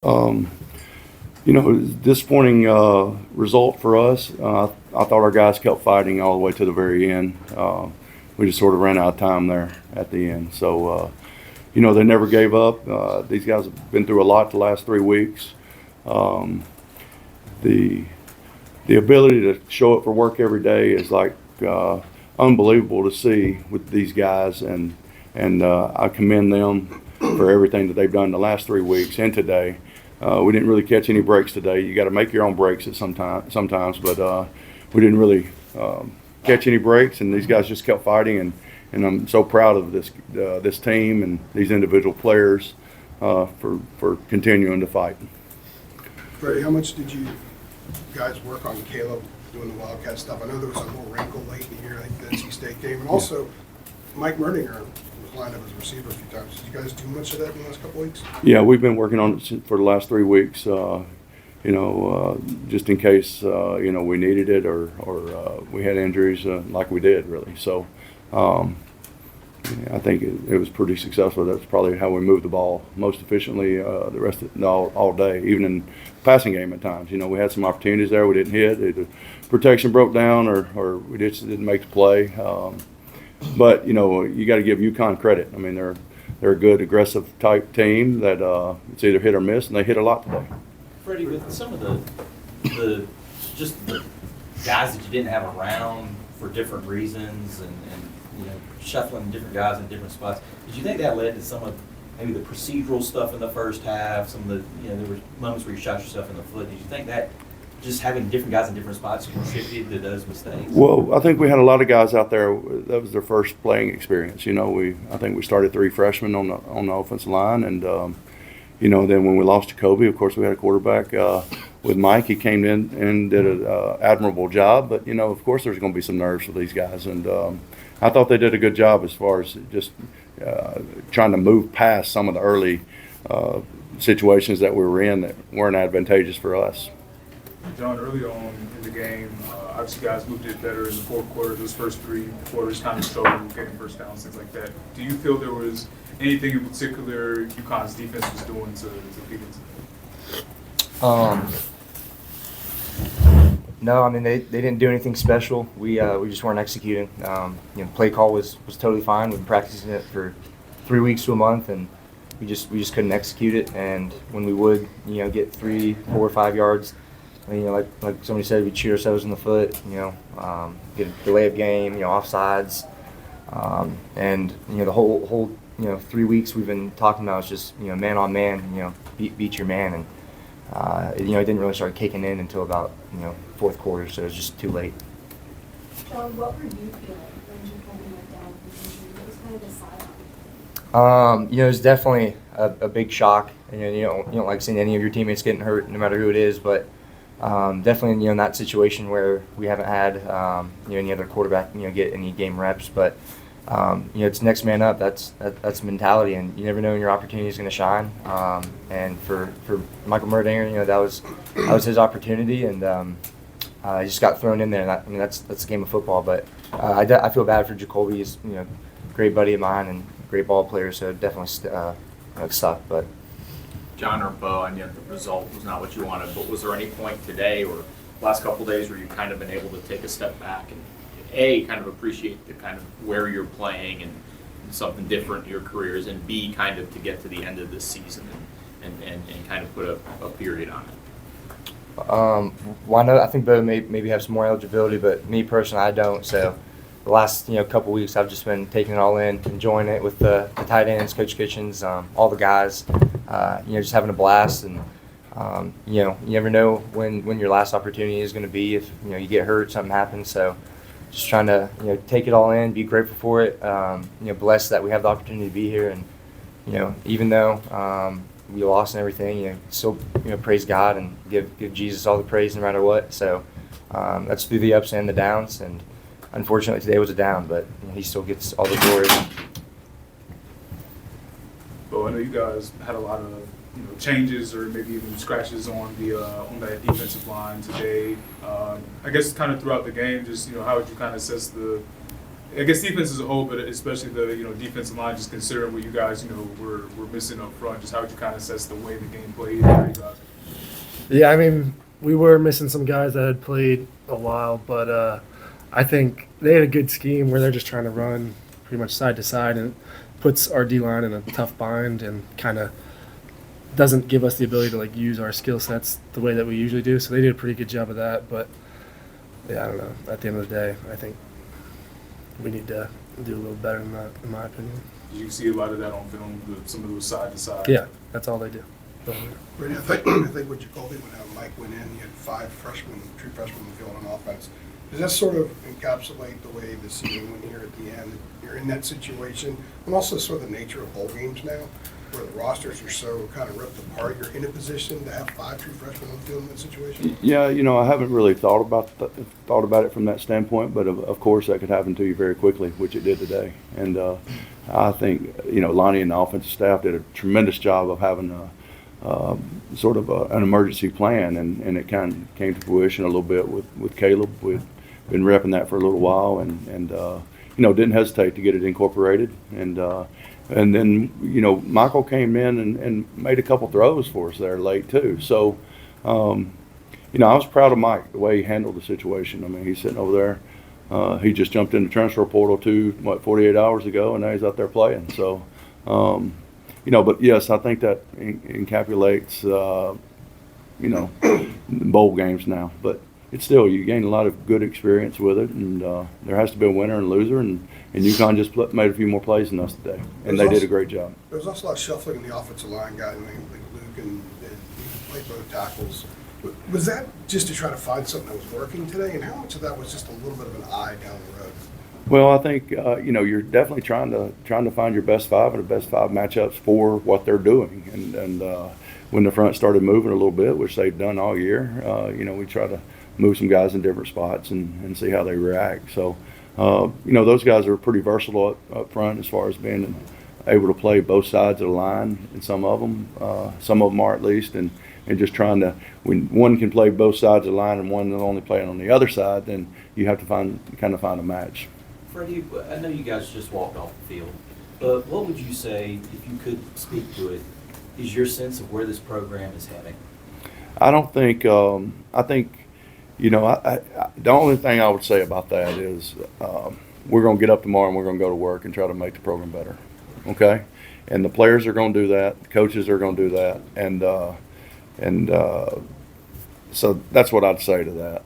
Um, it was a disappointing result for us. I thought our guys kept fighting all the way to the very end. We just sort of ran out of time there at the end. So, they never gave up. These guys have been through a lot the last 3 weeks. Um, the the ability to show up for work every day is like unbelievable to see with these guys, and I commend them for everything that they've done the last 3 weeks and today. We didn't really catch any breaks today. You got to make your own breaks at sometimes, but we didn't really catch any breaks, and these guys just kept fighting. And I'm so proud of this team and these individual players for continuing to fight. Freddie, how much did you guys work on Caleb doing the Wildcat stuff? I know there was a little wrinkle late in the year, like the NC State game, and also Mike Merdinger was lined up as a receiver a few times. Did you guys do much of that in the last couple of weeks? Yeah, we've been working on it for the last 3 weeks. Just in case we needed it or we had injuries like we did really. So I think it was pretty successful. That's probably how we moved the ball most efficiently the rest of all day, even in passing game at times. We had some opportunities there we didn't hit. The protection broke down or we just didn't make the play. But you got to give UConn credit. I mean, they're a good aggressive type team that it's either hit or miss, and they hit a lot today. Freddie, with some of the guys that you didn't have around for different reasons and shuffling different guys in different spots, did you think that led to some of maybe the procedural stuff in the first half? Some of the there were moments where you shot yourself in the foot. Did you think that just having different guys in different spots contributed to those mistakes? Well, I think we had a lot of guys out there. That was their first playing experience. I think we started 3 freshmen on the offensive line, and then when we lost to Kobe, of course, we had a quarterback with Mike. He came in and did an admirable job. But of course, there's going to be some nerves for these guys, and I thought they did a good job as far as just trying to move past some of the early situations that we were in that weren't advantageous for us. John, early on in the game, obviously guys moved it better in the fourth quarter. Those first 3 quarters kind of struggled getting first downs, things like that. Do you feel there was anything in particular UConn's defense was doing to feed into No, I mean they didn't do anything special. We just weren't executing. Play call was totally fine. We've been practicing it for 3 weeks to a month, and we just couldn't execute it. And when we would get 3, 4, 5 yards, like somebody said, we'd shoot ourselves in the foot. Get a delay of game, offsides, and the whole 3 weeks we've been talking about is just man on man, beat your man, and it didn't really start kicking in until about fourth quarter, so it was just too late. John, what were you feeling when Jacoby went down with injury? What was kind of the silence? It was definitely a big shock. You don't like seeing any of your teammates getting hurt, no matter who it is, but definitely in that situation where we haven't had any other quarterback get any game reps, but it's next man up. That's mentality, and you never know when your opportunity is going to shine. And for Michael Merdinger, that was his opportunity, and he just got thrown in there. And that's a game of football. But I feel bad for Jacoby. He's a great buddy of mine and great ball player, so definitely sucked. But John or Beau, I know the result was not what you wanted, but was there any point today or last couple of days where you've kind of been able to take a step back and A, kind of appreciate the kind of where you're playing and something different in your careers, and B, kind of to get to the end of this season and kind of put a period on it? Why not? I think Beau maybe have some more eligibility, but me personally, I don't. So the last couple weeks, I've just been taking it all in, enjoying it with the tight ends, Coach Kitchens, all the guys. Just having a blast, and you never know when your last opportunity is going to be. If you get hurt, something happens. So just trying to take it all in, be grateful for it. Blessed that we have the opportunity to be here, and even though we lost and everything, still praise God and give Jesus all the praise no matter what. So that's through the ups and the downs, and unfortunately today was a down, but he still gets all the glory. Well, I know you guys had a lot of changes or maybe even scratches on that defensive line today. I guess kind of throughout the game, just how would you kind of assess the I guess defense as a whole, but especially the defensive line, just considering what you guys were missing up front. Just how would you kind of assess the way the game played? How you guys? Yeah, I mean, we were missing some guys that had played a while, but I think they had a good scheme where they're just trying to run pretty much side to side, and it puts our D-line in a tough bind and kind of doesn't give us the ability to like use our skill sets the way that we usually do. So they did a pretty good job of that, but yeah, I don't know. At the end of the day, I think we need to do a little better than that, in my opinion. You see a lot of that on film, some of those side to side. Yeah, that's all they do. Freddie, I think what you called it when Mike went in, you had true freshmen in the field on offense. Does that sort of encapsulate the way the season went here at the end? You're in that situation, and also sort of the nature of bowl games now, where the rosters are so kind of ripped apart. You're in a position to have 5 true freshmen on the field in that situation. Yeah, I haven't really thought about it from that standpoint, but of course that could happen to you very quickly, which it did today. And I think Lonnie and the offensive staff did a tremendous job of having sort of an emergency plan, and it kind of came to fruition a little bit with Caleb. We'd been repping that for a little while, and didn't hesitate to get it incorporated. And then, Michael came in and made a couple throws for us there late too. So, I was proud of Mike, the way he handled the situation. I mean, he's sitting over there. He just jumped in the transfer portal 48 hours ago, and now he's out there playing. So, but yes, I think that encapsulates, bowl games now. But it's still, you gain a lot of good experience with it, and there has to be a winner and loser, and UConn just made a few more plays than us today, and they did a great job. There was also a lot of shuffling in the offensive line, guys like Luke and he played both tackles. Was that just to try to find something that was working today, and how much of that was just a little bit of an eye down the road? Well, I think you're definitely trying to find your best 5 and the best 5 matchups for what they're doing, and when the front started moving a little bit, which they've done all year, we try to move some guys in different spots and see how they react. So, those guys are pretty versatile up front as far as being able to play both sides of the line, and some of them are at least, and just trying to, when one can play both sides of the line and one is only playing on the other side, then you have to find a match. Freddie, I know you guys just walked off the field, but what would you say, if you could speak to it, is your sense of where this program is heading? I don't think, I think, the only thing I would say about that is we're going to get up tomorrow and we're going to go to work and try to make the program better, okay? And the players are going to do that, the coaches are going to do that, and so that's what I'd say to that.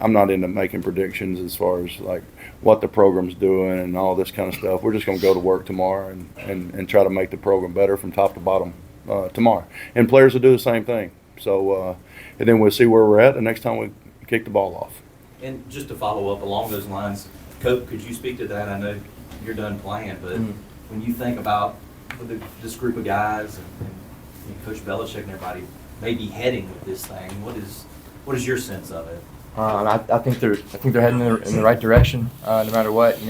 I'm not into making predictions as far as like what the program's doing and all this kind of stuff. We're just going to go to work tomorrow and try to make the program better from top to bottom tomorrow. And players will do the same thing. So, and then we'll see where we're at the next time we kick the ball off. And just to follow up along those lines, Coach, could you speak to that? I know you're done playing, but when you think about this group of guys and Coach Belichick and everybody maybe heading with this thing, what is your sense of it? I think they're heading in the right direction, no matter what.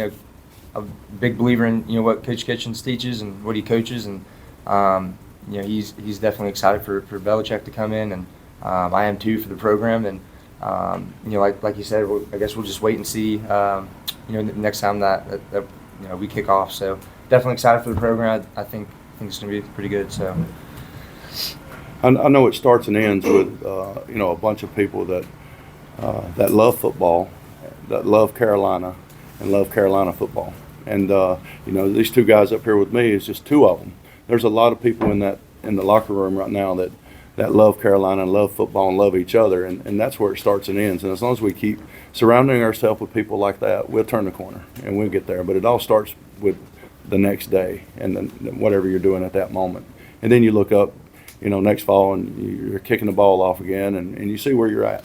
A big believer in what Coach Kitchens teaches and what he coaches, and he's definitely excited for Belichick to come in, and I am too for the program. And like you said, I guess we'll just wait and see. Next time that we kick off. So definitely excited for the program. I think it's going to be pretty good. So. I know it starts and ends with a bunch of people that love football, that love Carolina, and love Carolina football. And these two guys up here with me is just 2 of them. There's a lot of people in the locker room right now that love Carolina and love football and love each other, and that's where it starts and ends. And as long as we keep surrounding ourselves with people like that, we'll turn the corner and we'll get there. But it all starts with the next day and then whatever you're doing at that moment. And then you look up, next fall, and you're kicking the ball off again, and you see where you're at,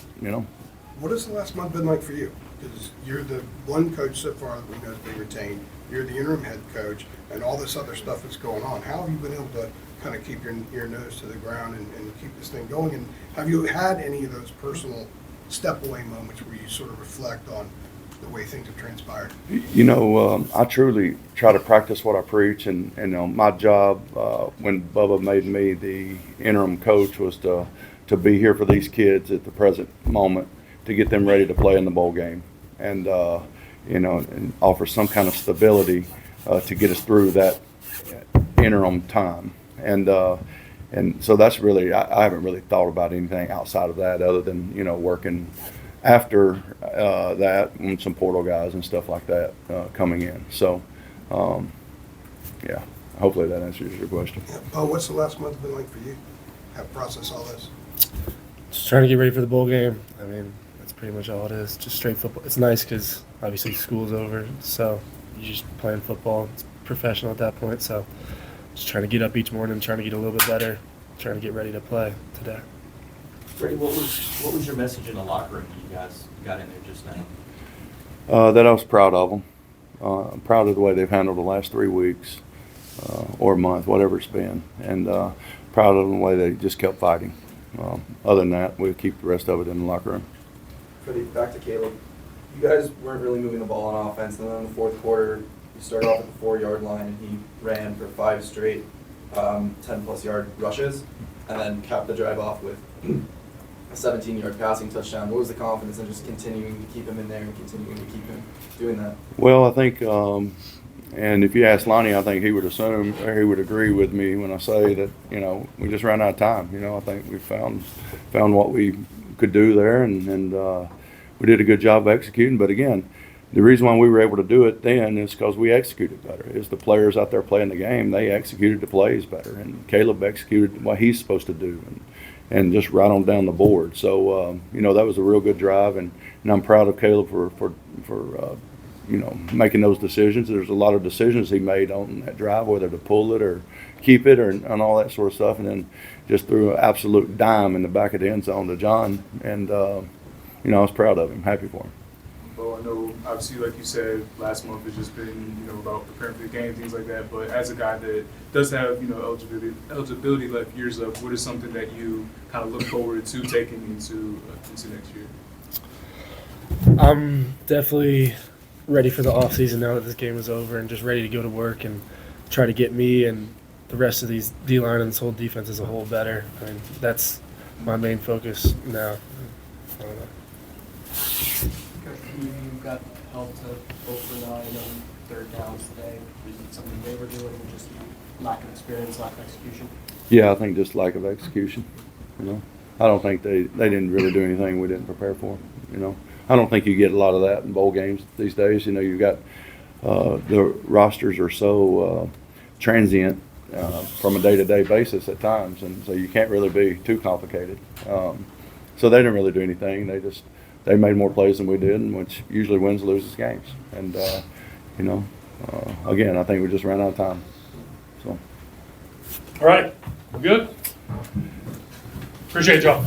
What has the last month been like for you? Because you're the one coach so far that we know has been retained. You're the interim head coach, and all this other stuff that's going on. How have you been able to kind of keep your nose to the ground and keep this thing going? And have you had any of those personal step-away moments where you sort of reflect on the way things have transpired? I truly try to practice what I preach, and my job when Bubba made me the interim coach was to be here for these kids at the present moment to get them ready to play in the bowl game. And and offer some kind of stability to get us through that interim time. And so that's really, I haven't really thought about anything outside of that other than, working after that and some portal guys and stuff like that coming in. So, yeah, hopefully that answers your question. Yeah, Beau, what's the last month been like for you? Have processed all this? Just trying to get ready for the bowl game. I mean, that's pretty much all it is. Just straight football. It's nice because obviously school's over, so you're just playing football. It's professional at that point, so just trying to get up each morning, trying to get a little bit better, trying to get ready to play today. Freddie, what was your message in the locker room when you guys got in there just now? That I was proud of them. I'm proud of the way they've handled the last 3 weeks or a month, whatever it's been, and proud of the way they just kept fighting. Other than that, we'll keep the rest of it in the locker room. Freddie, back to Caleb. You guys weren't really moving the ball on offense, and then in the fourth quarter, you started off at the 4-yard line, and he ran for 5 straight 10-plus yard rushes, and then capped the drive off with a 17-yard passing touchdown. What was the confidence in just continuing to keep him in there and continuing to keep him doing that? Well, I think, and if you ask Lonnie, I think he would assume, or he would agree with me when I say that, we just ran out of time. I think we found what we could do there, and we did a good job of executing. But again, the reason why we were able to do it then is because we executed better. It's the players out there playing the game, they executed the plays better, and Caleb executed what he's supposed to do, and just right on down the board. So, that was a real good drive, and I'm proud of Caleb for making those decisions. There's a lot of decisions he made on that drive, whether to pull it or keep it and all that sort of stuff, and then just threw an absolute dime in the back of the end zone to John, and, I was proud of him, happy for him. Well, I know, obviously, like you said, last month has just been, about preparing for the game, things like that. But as a guy that does have, eligibility left years of, what is something that you kind of look forward to taking into next year? I'm definitely ready for the off season now that this game is over, and just ready to go to work and try to get me and the rest of these D-line and this whole defense as a whole better. I mean, that's my main focus now. I don't know. You got help to 0-for-9 on third downs today. Was it something they were doing, or just lack of experience, lack of execution? Yeah, I think just lack of execution. I don't think they didn't really do anything we didn't prepare for. I don't think you get a lot of that in bowl games these days. You've got the rosters are so transient from a day-to-day basis at times, and so you can't really be too complicated. So they didn't really do anything. They made more plays than we did, and which usually wins, loses games. And again, I think we just ran out of time. So. All right, we're good. Appreciate y'all.